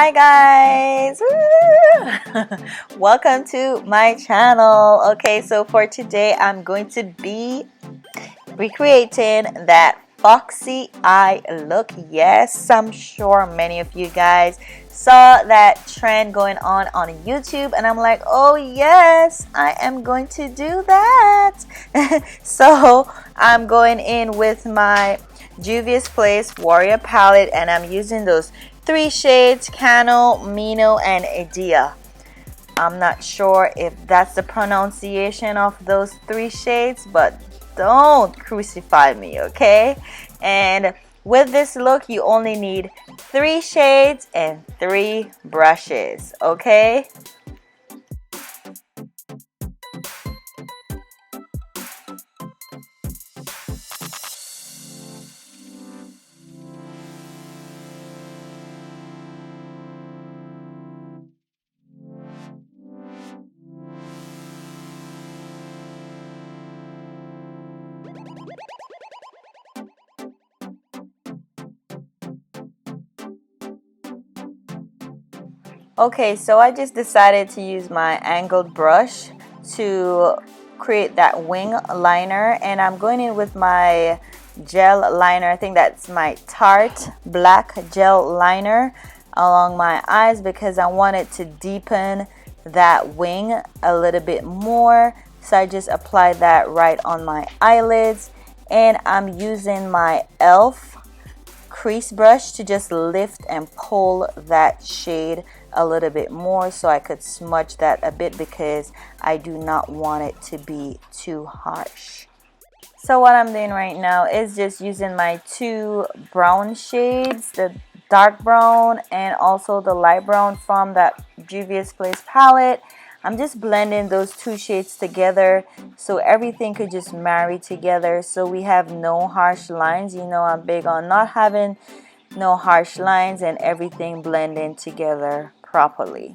Hi guys! Welcome to my channel. Okay, so for today I'm going to be recreating that foxy eye look. Yes, I'm sure many of you guys saw that trend going on YouTube, and I'm like, oh yes, I am going to do that. So I'm going in with my Juvia's Place Warrior palette, and I'm using those three shades: Cano, Mino, and Edea. I'm not sure if that's the pronunciation of those three shades, but don't crucify me, okay? And with this look, you only need three shades and three brushes, okay? Okay, so I just decided to use my angled brush to create that wing liner, and I'm going in with my gel liner. I think that's my Tarte black gel liner along my eyes because I wanted to deepen that wing a little bit more. So I just applied that right on my eyelids, and I'm using my e.l.f. crease brush to just lift and pull that shade a little bit more so I could smudge that a bit because I do not want it to be too harsh. So what I'm doing right now is just using my two brown shades, the dark brown and also the light brown from that Juvia's Place palette. I'm just blending those two shades together so everything could just marry together so we have no harsh lines. You know, I'm big on not having no harsh lines and everything blending together properly.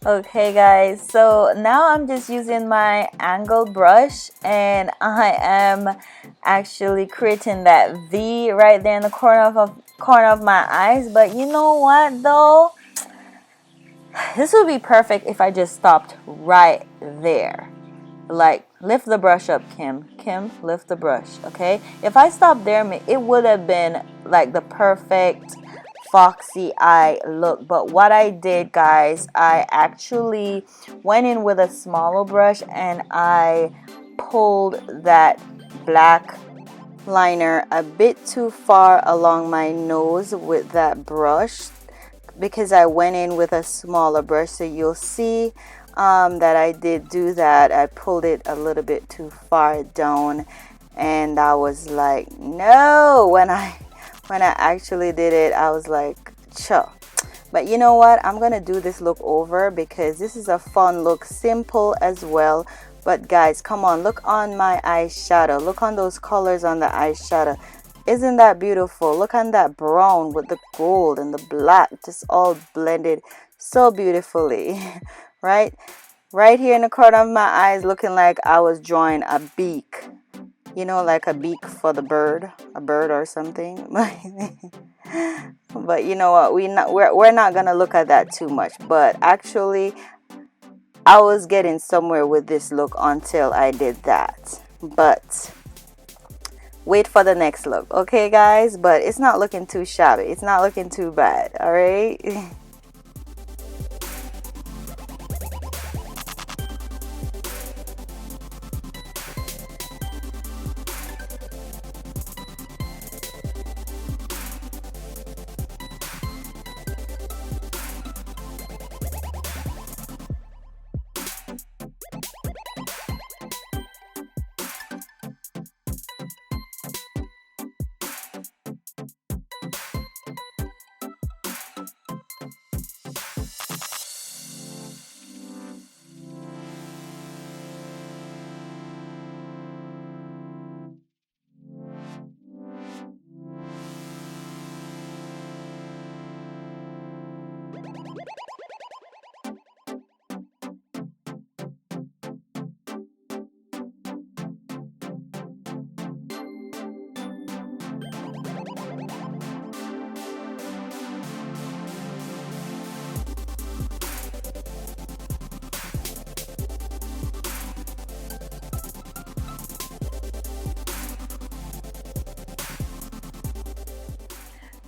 Okay guys, so now I'm just using my angled brush and I am actually creating that V right there in the corner of my eyes. But you know what though? This would be perfect if I just stopped right there. Like, lift the brush up, Kim. Kim, lift the brush, okay? If I stopped there, it would have been like the perfect foxy eye look. But what I did, guys, I actually went in with a smaller brush and I pulled that black liner a bit too far along my nose with that brush because I went in with a smaller brush. So you'll see that I did do that. I pulled it a little bit too far down, and I was like, no. When I actually did it, I was like, chuh. But you know what? I'm gonna do this look over because this is a fun look, simple as well. But guys, come on, look on my eyeshadow. Look on those colors on the eyeshadow. Isn't that beautiful? Look on that brown with the gold and the black, just all blended so beautifully. Right? Right here in the corner of my eyes, looking like I was drawing a beak. You know, like a beak for the bird, a bird or something. But you know what? We're not gonna look at that too much. But actually, I was getting somewhere with this look until I did that. But wait for the next look, okay, guys? But it's not looking too shabby. It's not looking too bad. All right.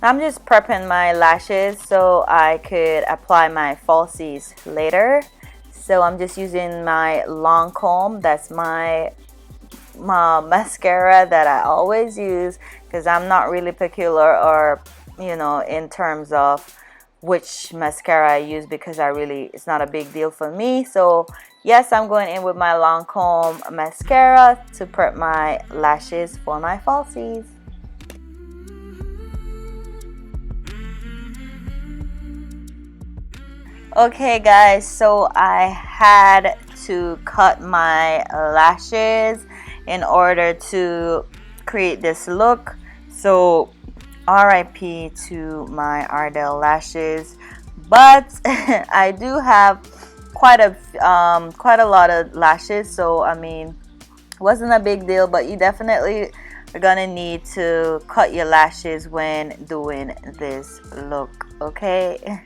I'm just prepping my lashes so I could apply my falsies later. So I'm just using my long comb. That's my mascara that I always use, because I'm not really peculiar or in terms of which mascara I use, because it's not a big deal for me. So yes, I'm going in with my long comb mascara to prep my lashes for my falsies. Okay guys, so I had to cut my lashes in order to create this look. So RIP to my Ardell lashes, but I do have quite a lot of lashes, so I mean, wasn't a big deal. But you definitely are gonna need to cut your lashes when doing this look, okay?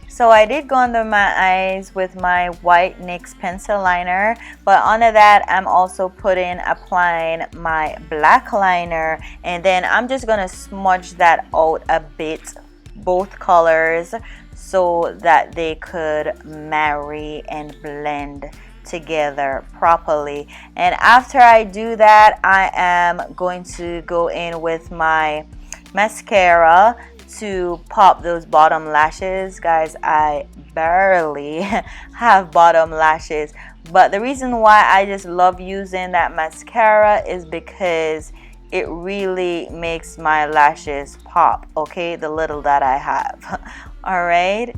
So I did go under my eyes with my white NYX pencil liner, but under that I'm also applying my black liner, and then I'm just gonna smudge that out a bit, both colors, so that they could marry and blend together properly. And after I do that, I am going to go in with my mascara to pop those bottom lashes. Guys, I barely have bottom lashes, but the reason why I just love using that mascara is because it really makes my lashes pop, okay, the little that I have. All right.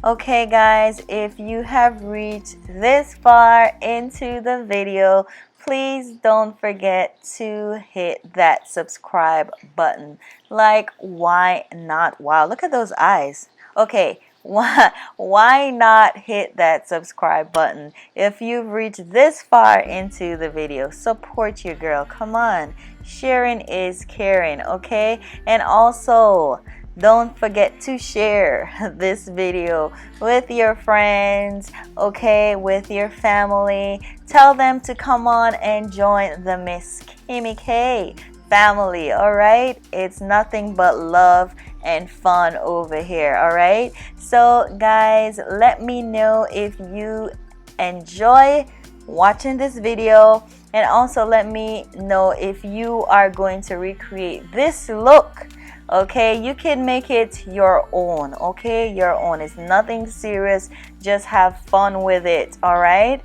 Okay guys, if you have reached this far into the video, please don't forget to hit that subscribe button. Like, why not? Wow, look at those eyes. Okay, why not hit that subscribe button? If you've reached this far into the video, support your girl. Come on, sharing is caring, okay? And also, don't forget to share this video with your friends, okay, with your family. Tell them to come on and join the Miss Kimmy K family, all right? It's nothing but love and fun over here, all right? So guys, let me know if you enjoy watching this video, and also let me know if you are going to recreate this look. Okay, you can make it your own, okay, your own. It's nothing serious, just have fun with it, all right?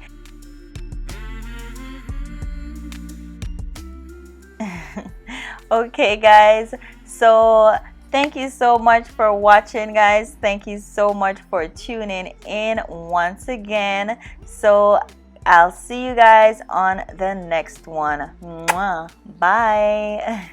Okay guys, so thank you so much for watching, guys. Thank you so much for tuning in once again. So I'll see you guys on the next one. Mwah. Bye.